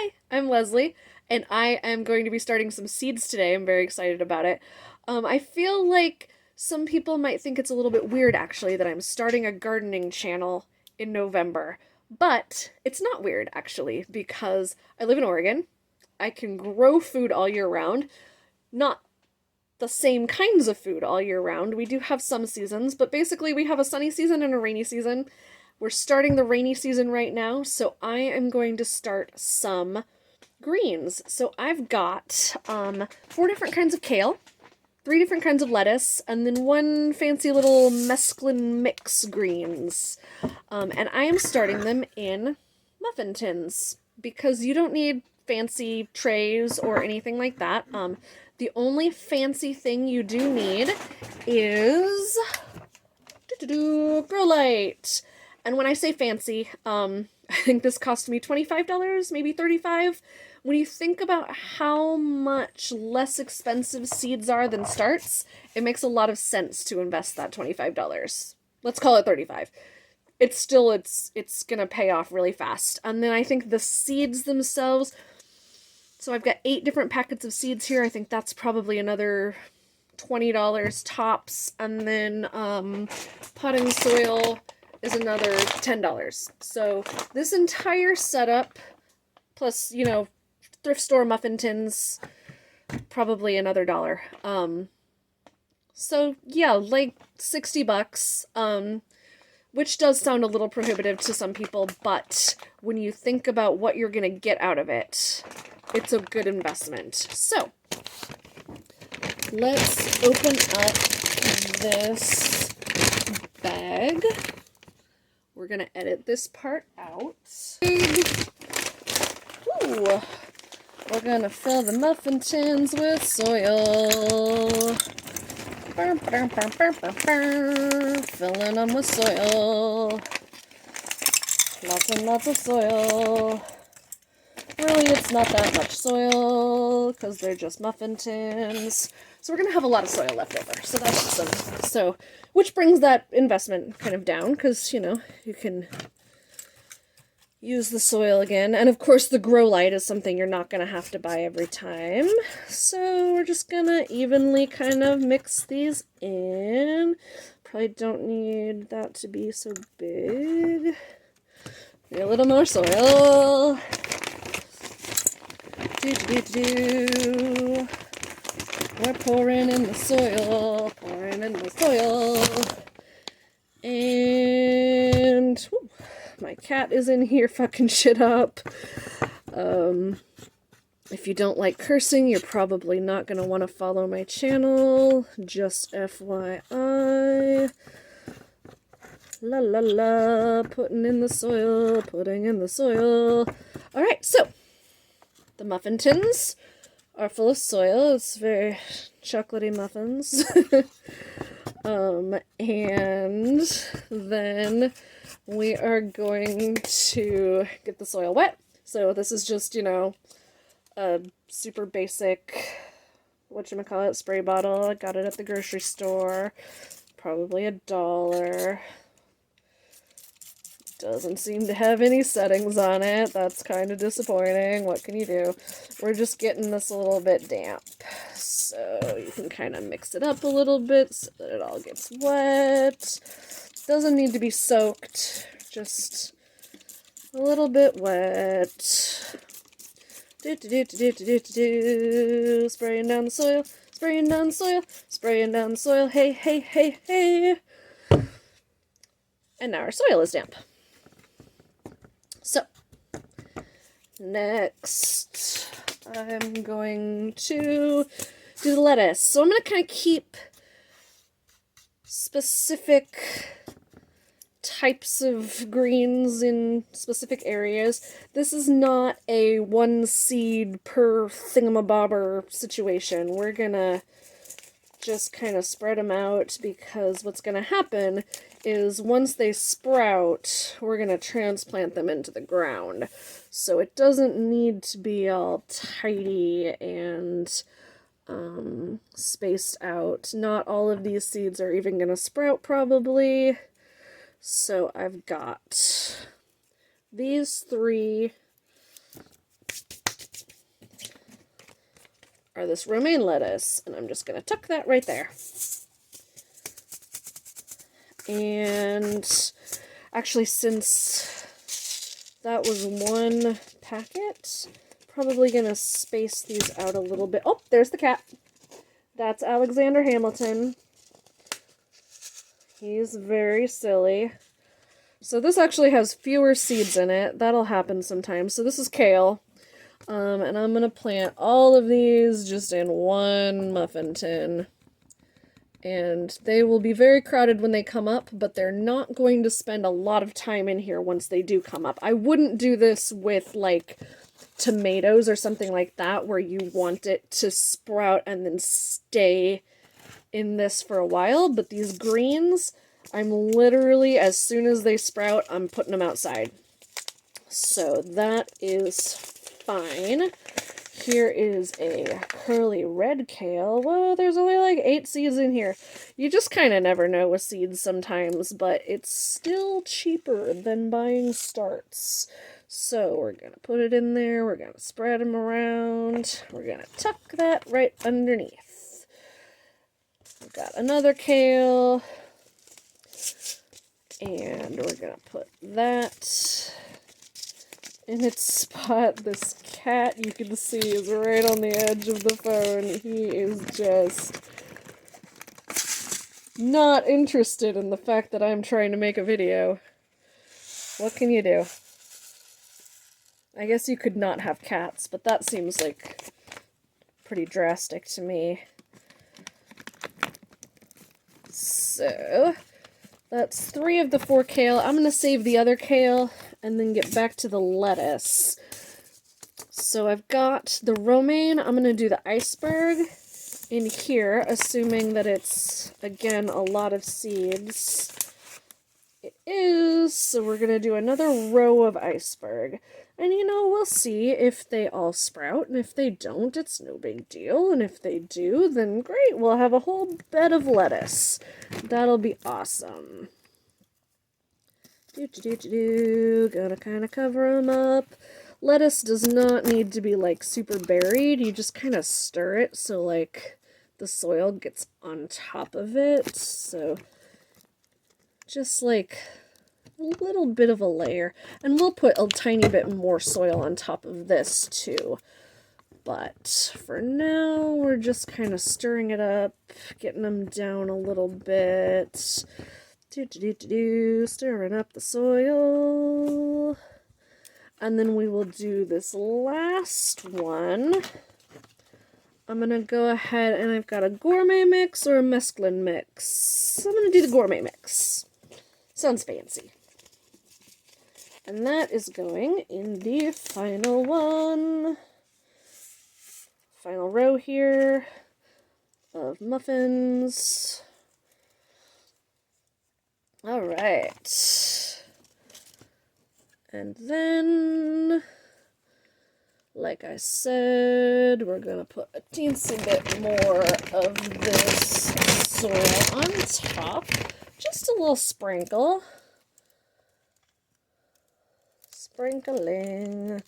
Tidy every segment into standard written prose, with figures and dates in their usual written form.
Hi, I'm Leslie, and I am going to be starting some seeds today. I'm very excited about it. I feel like some people might think it's a little bit weird, actually, that I'm starting a gardening channel in November. But it's not weird, actually, because I live in Oregon. I can grow food all year round. Not the same kinds of food all year round. We do have some seasons, but basically we have a sunny season and a rainy season. We're starting the rainy season right now, so I am going to start some greens. So I've got 4 different kinds of kale, 3 different kinds of lettuce, and then one fancy little mesclun mix greens. And I am starting them in muffin tins because you don't need fancy trays or anything like that. The only fancy thing you do need is grow light. And when I say fancy, I think this cost me $25, maybe $35. When you think about how much less expensive seeds are than starts, it makes a lot of sense to invest that $25. Let's call it 35. It's gonna pay off really fast. And then I think the seeds themselves, so I've got 8 different packets of seeds here. I think that's probably another $20 tops. And then potting soil is another $10. So this entire setup, plus, thrift store muffin tins, probably another dollar. So yeah, like $60, which does sound a little prohibitive to some people, but when you think about what you're gonna get out of it, it's a good investment. So let's open up this bag. We're gonna edit this part out. Ooh, we're gonna fill the muffin tins with soil. Filling them with soil. Lots and lots of soil. Really, it's not that much soil because they're just muffin tins. So we're going to have a lot of soil left over. So that's awesome. So, which brings that investment kind of down because, you can use the soil again. And of course, the grow light is something you're not going to have to buy every time. So we're just going to evenly kind of mix these in. Probably don't need that to be so big. Need a little more soil. We're pouring in the soil, and whew, my cat is in here fucking shit up. If you don't like cursing, you're probably not going to want to follow my channel, just FYI. La la la, putting in the soil. Alright, so the muffin tins are full of soil. It's very chocolatey muffins. And then we are going to get the soil wet. So this is just, a super basic, whatchamacallit, spray bottle. I got it at the grocery store. Probably $1. Doesn't seem to have any settings on it. That's kind of disappointing. What can you do? We're just getting this a little bit damp. So you can kind of mix it up a little bit so that it all gets wet. Doesn't need to be soaked. Just a little bit wet. Spraying down the soil. Spraying down the soil. Spraying down the soil. Hey, hey, hey, hey. And now our soil is damp. So, next, I'm going to do the lettuce. So I'm going to kind of keep specific types of greens in specific areas. This is not a one seed per thingamabobber situation. We're going to just kind of spread them out because what's going to happen is once they sprout, we're going to transplant them into the ground. So it doesn't need to be all tidy and spaced out. Not all of these seeds are even going to sprout probably. So I've got these 3 are this romaine lettuce, and I'm just going to tuck that right there. And actually, since that was one packet, probably going to space these out a little bit. Oh, there's the cat. That's Alexander Hamilton. He's very silly. So this actually has fewer seeds in it. That'll happen sometimes. So this is kale. And I'm going to plant all of these just in one muffin tin. And they will be very crowded when they come up, but they're not going to spend a lot of time in here once they do come up. I wouldn't do this with, like, tomatoes or something like that, where you want it to sprout and then stay in this for a while. But these greens, I'm literally, as soon as they sprout, I'm putting them outside. So that is fine. Here is a curly red kale. Whoa, there's only like 8 seeds in here. You just kind of never know with seeds sometimes, but it's still cheaper than buying starts. So we're going to put it in there. We're going to spread them around. We're going to tuck that right underneath. We've got another kale. And we're going to put that in its spot. This cat, you can see, is right on the edge of the phone. He is just not interested in the fact that I'm trying to make a video. What can you do? I guess you could not have cats, but that seems like pretty drastic to me. So that's 3 of the 4 kale. I'm going to save the other kale and then get back to the lettuce. So I've got the romaine. I'm going to do the iceberg in here, assuming that it's, again, a lot of seeds. It is, so we're going to do another row of iceberg. And, you know, we'll see if they all sprout, and if they don't, it's no big deal. And if they do, then great, we'll have a whole bed of lettuce. That'll be awesome. Gotta kind of cover them up. Lettuce does not need to be, like, super buried. You just kind of stir it so, like, the soil gets on top of it. So just, like, a little bit of a layer. And we'll put a tiny bit more soil on top of this, too. But for now, we're just kind of stirring it up, getting them down a little bit. Stirring up the soil. And then we will do this last one. I'm going to go ahead and I've got a gourmet mix or a mesclun mix. I'm going to do the gourmet mix. Sounds fancy. And that is going in the final one. Final row here of muffins. All right. And then, like I said, we're going to put a teensy bit more of this soil on top. Just a little sprinkle. Sprinkling,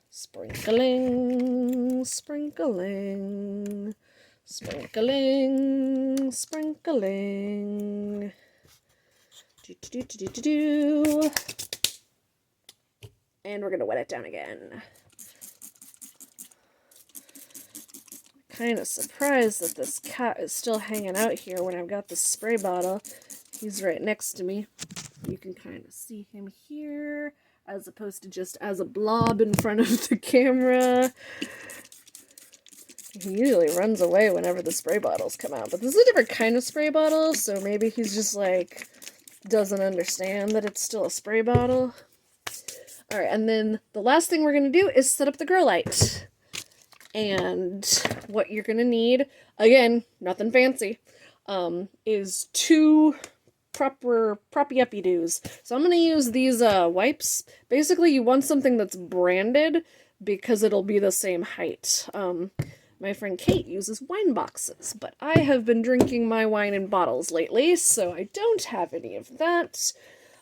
sprinkling, sprinkling, sprinkling, sprinkling. And we're going to wet it down again. Kind of surprised that this cat is still hanging out here when I've got the spray bottle. He's right next to me. You can kind of see him here, as opposed to just as a blob in front of the camera. He usually runs away whenever the spray bottles come out, but this is a different kind of spray bottle, so maybe he's just like, doesn't understand that it's still a spray bottle. Alright, and then the last thing we're going to do is set up the grow light. And what you're going to need, again, nothing fancy, is 2 proper proppy-uppy-doos. So I'm going to use these wipes. Basically, you want something that's branded because it'll be the same height. My friend Kate uses wine boxes, but I have been drinking my wine in bottles lately, so I don't have any of that.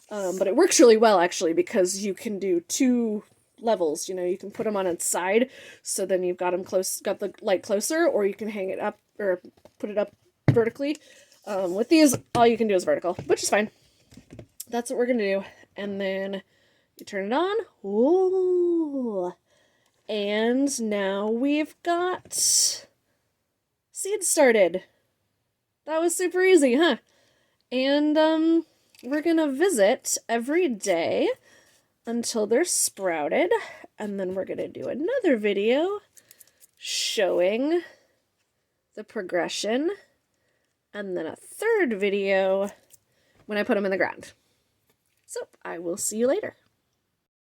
But it works really well, actually, because you can do 2 levels. You know, you can put them on its side, so then you've got them close, got the light closer, or you can hang it up or put it up vertically. With these, all you can do is vertical, which is fine. That's what we're gonna do. And then you turn it on. Ooh. And now we've got seeds started. That was super easy, huh? And we're gonna visit every day until they're sprouted, and then we're gonna do another video showing the progression, and then a third video when I put them in the ground. So I will see you later.